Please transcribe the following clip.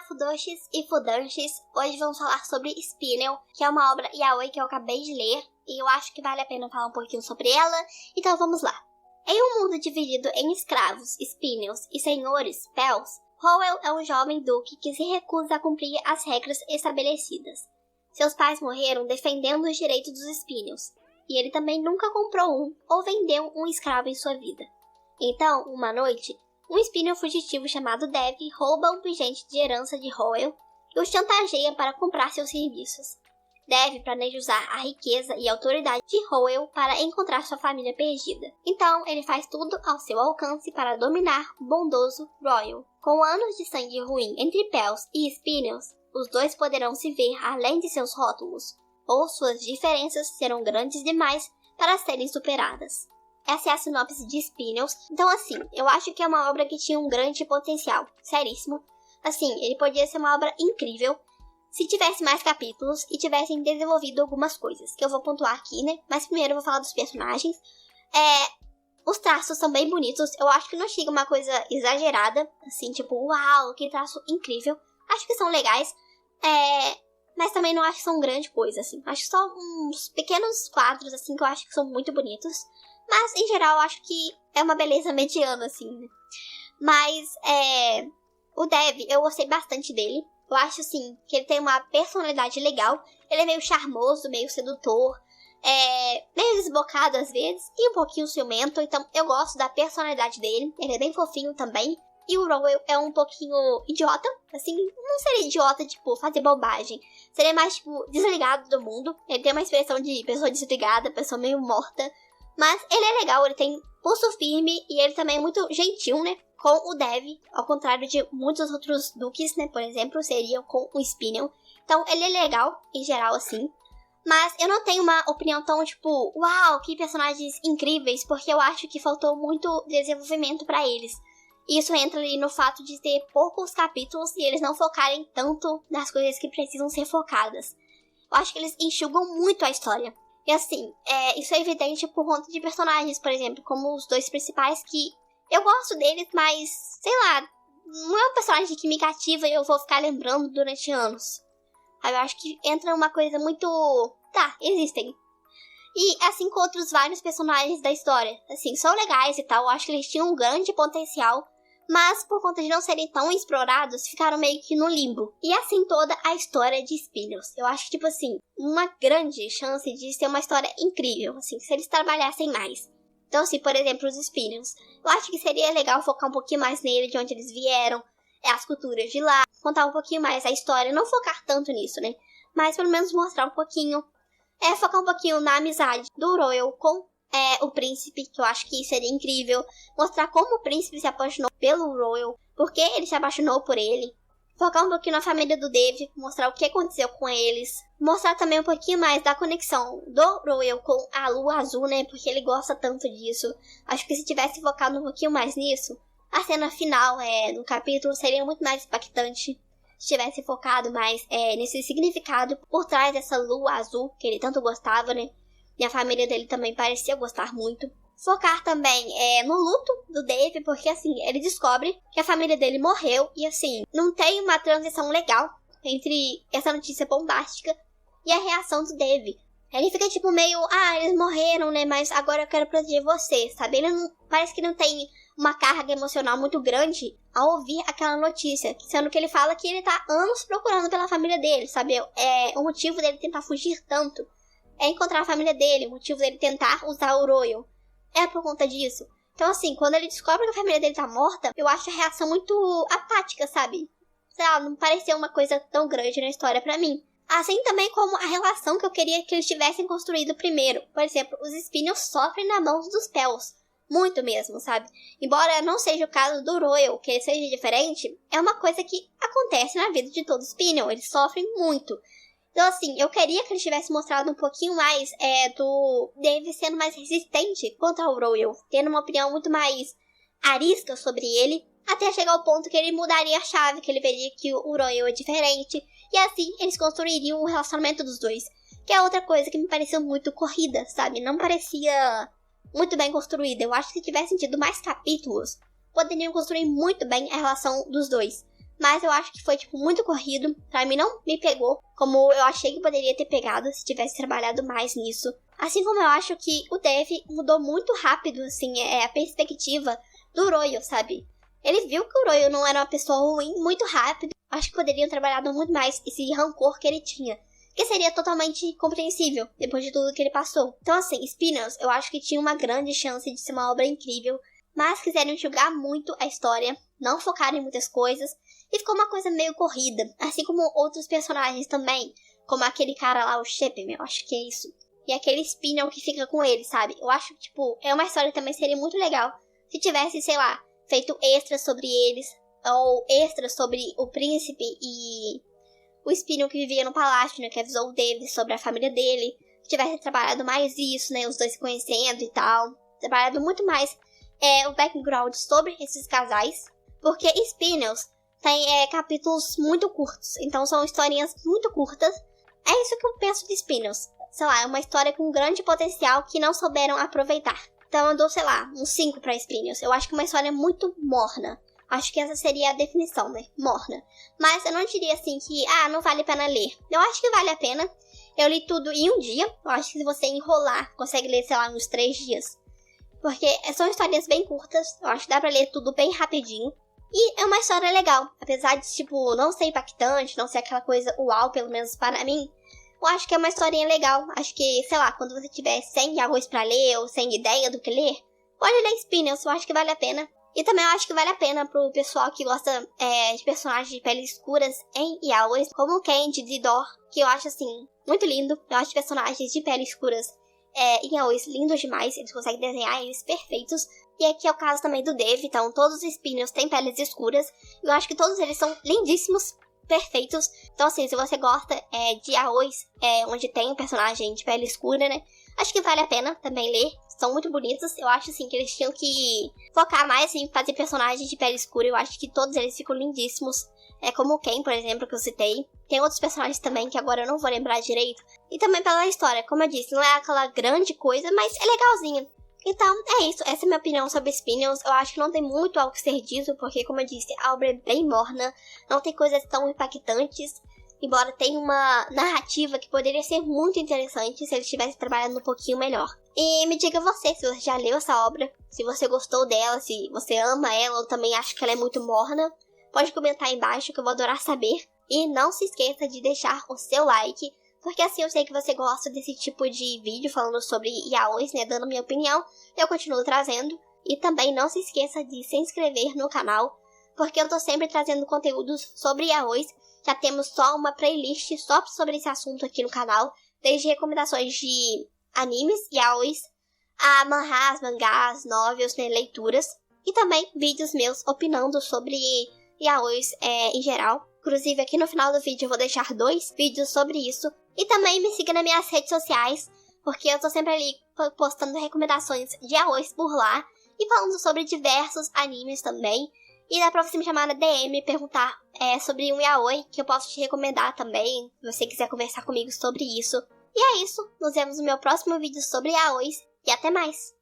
Fudoshis e Fudanshis, hoje vamos falar sobre Spinel, que é uma obra yaoi que eu acabei de ler, e eu acho que vale a pena falar um pouquinho sobre ela, então vamos lá. Em um mundo dividido em escravos, Spinels, e senhores, Pels, Howell é um jovem duque que se recusa a cumprir as regras estabelecidas. Seus pais morreram defendendo os direitos dos Spinels, e ele também nunca comprou ou vendeu um escravo em sua vida. Então, uma noite, um Spinel fugitivo chamado Dev rouba um pingente de herança de Howell e o chantageia para comprar seus serviços. Dev planeja usar a riqueza e a autoridade de Howell para encontrar sua família perdida. Então, ele faz tudo ao seu alcance para dominar o bondoso Royal. Com anos de sangue ruim entre Pels e Spinels, os dois poderão se ver além de seus rótulos, ou suas diferenças serão grandes demais para serem superadas. Essa é a sinopse de Spinels. Então, assim, eu acho que é uma obra que tinha um grande potencial. Seríssimo. Assim, ele podia ser uma obra incrível se tivesse mais capítulos e tivessem desenvolvido algumas coisas, que eu vou pontuar aqui, né? Mas primeiro eu vou falar dos personagens. Os traços são bem bonitos. Eu acho que não chega uma coisa exagerada, assim, tipo, uau, que traço incrível. Acho que são legais. Mas também não acho que são grande coisa, assim. Acho só uns pequenos quadros, assim, que eu acho que são muito bonitos. Mas, em geral, eu acho que é uma beleza mediana, assim, né? Mas, o Dev, eu gostei bastante dele. Eu acho, assim, que ele tem uma personalidade legal. Ele é meio charmoso, meio sedutor. Meio desbocado às vezes. E um pouquinho ciumento. Então, eu gosto da personalidade dele. Ele é bem fofinho também. E o Royal é um pouquinho idiota. Assim, não seria idiota, tipo, fazer bobagem. Seria mais, tipo, desligado do mundo. Ele tem uma expressão de pessoa desligada, pessoa meio morta. Mas ele é legal, ele tem pulso firme e ele também é muito gentil, né? Com o Dev, ao contrário de muitos outros duques, né? Por exemplo, seriam com o Spinel. Então, ele é legal, em geral, assim. Mas eu não tenho uma opinião tão, tipo, uau, que personagens incríveis, porque eu acho que faltou muito desenvolvimento pra eles. E isso entra ali no fato de ter poucos capítulos e eles não focarem tanto nas coisas que precisam ser focadas. Eu acho que eles enxugam muito a história. E assim, isso é evidente por conta de personagens, por exemplo, como os dois principais, que eu gosto deles, mas, sei lá, não é um personagem que me cativa e eu vou ficar lembrando durante anos. Eu acho que entra uma coisa muito... Tá, existem. E assim com outros vários personagens da história, assim, são legais e tal, eu acho que eles tinham um grande potencial, mas por conta de não serem tão explorados, ficaram meio que no limbo. E assim toda a história de Spinels. Eu acho, tipo assim, uma grande chance de ser uma história incrível, assim, se eles trabalhassem mais. Então, assim, por exemplo, os Spinels. Eu acho que seria legal focar um pouquinho mais nele, de onde eles vieram, as culturas de lá, contar um pouquinho mais a história, não focar tanto nisso, né? Mas pelo menos mostrar um pouquinho, focar um pouquinho na amizade do Royal com o príncipe, que eu acho que seria incrível. Mostrar como o príncipe se apaixonou pelo Royal, porque ele se apaixonou por ele. Focar um pouquinho na família do Dev, mostrar o que aconteceu com eles. Mostrar também um pouquinho mais da conexão do Royal com a Lua Azul, né? Porque ele gosta tanto disso. Acho que se tivesse focado um pouquinho mais nisso, a cena final no capítulo seria muito mais impactante. Se tivesse focado mais nesse significado por trás dessa Lua Azul, que ele tanto gostava, né? E a família dele também parecia gostar muito. Focar também no luto do Dave, porque assim, ele descobre que a família dele morreu. E assim, não tem uma transição legal entre essa notícia bombástica e a reação do Dave. Ele fica tipo meio, eles morreram, né, mas agora eu quero proteger você, sabe? Ele não, parece que não tem uma carga emocional muito grande ao ouvir aquela notícia. Sendo que ele fala que ele tá anos procurando pela família dele, sabe? O motivo dele tentar fugir tanto é encontrar a família dele, o motivo dele tentar usar o Royal é por conta disso. Então assim, quando ele descobre que a família dele tá morta, eu acho a reação muito apática, sabe? Sei lá, não pareceu uma coisa tão grande na história pra mim. Assim também como a relação que eu queria que eles tivessem construído primeiro. Por exemplo, os Spinels sofrem na mão dos Pels. Muito mesmo, sabe? Embora não seja o caso do Royal, que ele seja diferente, é uma coisa que acontece na vida de todo Spinel. Eles sofrem muito. Então, assim, eu queria que ele tivesse mostrado um pouquinho mais do Dave sendo mais resistente contra o Royal, tendo uma opinião muito mais arisca sobre ele, até chegar ao ponto que ele mudaria a chave, que ele veria que o Royal é diferente, e assim eles construiriam o relacionamento dos dois, que é outra coisa que me pareceu muito corrida, sabe? Não parecia muito bem construída. Eu acho que se tivessem tido mais capítulos, poderiam construir muito bem a relação dos dois. Mas eu acho que foi, tipo, muito corrido. Pra mim não me pegou como eu achei que poderia ter pegado se tivesse trabalhado mais nisso. Assim como eu acho que o Dev mudou muito rápido, assim, a perspectiva do Royo, sabe? Ele viu que o Royo não era uma pessoa ruim muito rápido. Acho que poderiam trabalhado muito mais esse rancor que ele tinha. Que seria totalmente compreensível depois de tudo que ele passou. Então, assim, Spin-offs eu acho que tinha uma grande chance de ser uma obra incrível. Mas quiseram enxugar muito a história, não focaram em muitas coisas. E ficou uma coisa meio corrida. Assim como outros personagens também. Como aquele cara lá, o Shepard, eu acho que é isso. E aquele Spinel que fica com ele, sabe? Eu acho que, tipo, é uma história que também seria muito legal. Se tivesse, sei lá, feito extras sobre eles. Ou extras sobre o príncipe e o Spinel que vivia no palácio, né? Que avisou o David sobre a família dele. Se tivesse trabalhado mais isso, né? Os dois se conhecendo e tal. Trabalhado muito mais o background sobre esses casais. Porque Spinels tem capítulos muito curtos. Então são historinhas muito curtas. É isso que eu penso de Spinels. Sei lá, é uma história com grande potencial que não souberam aproveitar. Então eu dou, sei lá, uns 5 pra Spinels. Eu acho que é uma história muito morna. Acho que essa seria a definição, né? Morna. Mas eu não diria assim que, não vale a pena ler. Eu acho que vale a pena. Eu li tudo em um dia. Eu acho que se você enrolar, consegue ler, sei lá, uns 3 dias. Porque são histórias bem curtas. Eu acho que dá pra ler tudo bem rapidinho. E é uma história legal. Apesar de, tipo, não ser impactante, não ser aquela coisa uau, pelo menos para mim. Eu acho que é uma historinha legal. Acho que, sei lá, quando você tiver sem arroz pra ler ou sem ideia do que ler, pode ler Spinels, eu acho que vale a pena. E também eu acho que vale a pena pro pessoal que gosta de personagens de peles escuras em yaois, como o Candy de Dor, que eu acho, assim, muito lindo. Eu acho personagens de peles escuras em yaois lindos demais, eles conseguem desenhar eles perfeitos. E aqui é o caso também do Dev, então todos os Spinels têm peles escuras. Eu acho que todos eles são lindíssimos, perfeitos. Então, assim, se você gosta de yaois, onde tem um personagem de pele escura, né? Acho que vale a pena também ler. São muito bonitos. Eu acho, assim, que eles tinham que focar mais em fazer personagens de pele escura. Eu acho que todos eles ficam lindíssimos. Como o Ken, por exemplo, que eu citei. Tem outros personagens também que agora eu não vou lembrar direito. E também pela história, como eu disse, não é aquela grande coisa, mas é legalzinho. Então, é isso. Essa é a minha opinião sobre Spinels. Eu acho que não tem muito ao que ser dito, porque, como eu disse, a obra é bem morna. Não tem coisas tão impactantes. Embora tenha uma narrativa que poderia ser muito interessante se eles tivessem trabalhado um pouquinho melhor. E me diga você, se você já leu essa obra, se você gostou dela, se você ama ela ou também acha que ela é muito morna. Pode comentar aí embaixo que eu vou adorar saber. E não se esqueça de deixar o seu like, porque assim eu sei que você gosta desse tipo de vídeo falando sobre yaois, né, dando minha opinião, eu continuo trazendo. E também não se esqueça de se inscrever no canal, porque eu tô sempre trazendo conteúdos sobre yaois. Já temos só uma playlist só sobre esse assunto aqui no canal, desde recomendações de animes, yaois, a manhwas, mangás, novels, né, leituras, e também vídeos meus opinando sobre yaois em geral. Inclusive aqui no final do vídeo eu vou deixar 2 vídeos sobre isso. E também me siga nas minhas redes sociais, porque eu tô sempre ali postando recomendações de yaois por lá, e falando sobre diversos animes também. E dá pra você me chamar na DM e perguntar sobre um yaoi que eu posso te recomendar também, se você quiser conversar comigo sobre isso. E é isso, nos vemos no meu próximo vídeo sobre yaois, e até mais!